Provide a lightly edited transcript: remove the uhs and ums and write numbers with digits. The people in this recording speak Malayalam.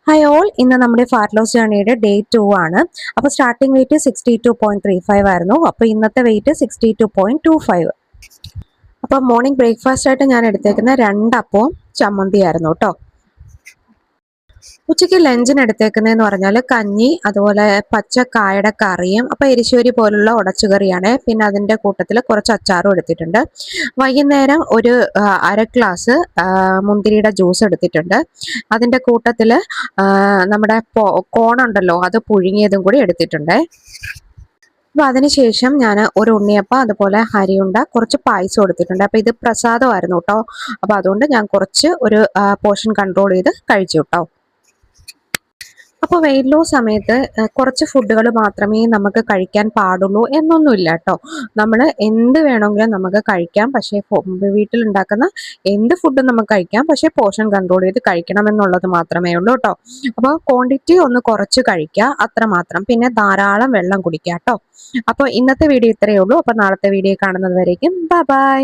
ഹായ് ഓൾ, ഇന്ന് നമ്മുടെ ഫാറ്റ് ലോസ് ജേർണിയുടെ ഡേ 2 ആണ്. അപ്പോൾ സ്റ്റാർട്ടിംഗ് വെയിറ്റ് 62.35 ആയിരുന്നു. അപ്പോൾ ഇന്നത്തെ വെയിറ്റ് 62.25. അപ്പോൾ മോർണിംഗ് ബ്രേക്ക്ഫാസ്റ്റ് ആയിട്ട് ഞാൻ എടുത്തേക്കുന്ന 2 അപ്പവും ചമ്മന്തി ആയിരുന്നു കേട്ടോ. ഉച്ചയ്ക്ക് ലഞ്ചിന് എടുത്തേക്കുന്നതെന്ന് പറഞ്ഞാൽ കഞ്ഞി, അതുപോലെ പച്ചക്കായയുടെ കറിയും, അപ്പോൾ എരിശ്ശേരി പോലുള്ള ഉടച്ചുകറിയാണ്. പിന്നെ അതിൻ്റെ കൂട്ടത്തിൽ കുറച്ച് അച്ചാറും എടുത്തിട്ടുണ്ട്. വൈകുന്നേരം ഒരു അര ഗ്ലാസ് മുന്തിരിയുടെ ജ്യൂസ് എടുത്തിട്ടുണ്ട്. അതിൻ്റെ കൂട്ടത്തിൽ നമ്മുടെ കോണുണ്ടല്ലോ, അത് പുഴുങ്ങിയതും കൂടി എടുത്തിട്ടുണ്ട്. അപ്പോൾ അതിനുശേഷം ഞാൻ ഒരു ഉണ്ണിയപ്പം, അതുപോലെ അരിയുണ്ട, കുറച്ച് പായസം എടുത്തിട്ടുണ്ട്. അപ്പോൾ ഇത് പ്രസാദമായിരുന്നു കേട്ടോ. അപ്പോൾ അതുകൊണ്ട് ഞാൻ കുറച്ച് ഒരു പോർഷൻ കൺട്രോൾ ചെയ്ത് കഴിച്ചു കേട്ടോ. അപ്പോൾ വെയിറ്റ് ലോസ് സമയത്ത് കുറച്ച് ഫുഡുകൾ മാത്രമേ നമുക്ക് കഴിക്കാൻ പാടുള്ളൂ എന്നൊന്നുമില്ല കേട്ടോ. നമ്മൾ എന്ത് വേണമെങ്കിലും നമുക്ക് കഴിക്കാം. പക്ഷേ വീട്ടിലുണ്ടാക്കുന്ന എന്ത് ഫുഡും നമുക്ക് കഴിക്കാം. പക്ഷേ പോർഷൻ കൺട്രോൾ ചെയ്ത് കഴിക്കണം എന്നുള്ളത് മാത്രമേ ഉള്ളൂ കേട്ടോ. അപ്പോൾ ക്വാണ്ടിറ്റി ഒന്ന് കുറച്ച് കഴിക്കുക, അത്രമാത്രം. പിന്നെ ധാരാളം വെള്ളം കുടിക്കുക കേട്ടോ. അപ്പോൾ ഇന്നത്തെ വീഡിയോ ഇത്രയേ ഉള്ളൂ. അപ്പോൾ നാളത്തെ വീഡിയോ കാണുന്നത് വരേക്കും ബൈ ബൈ.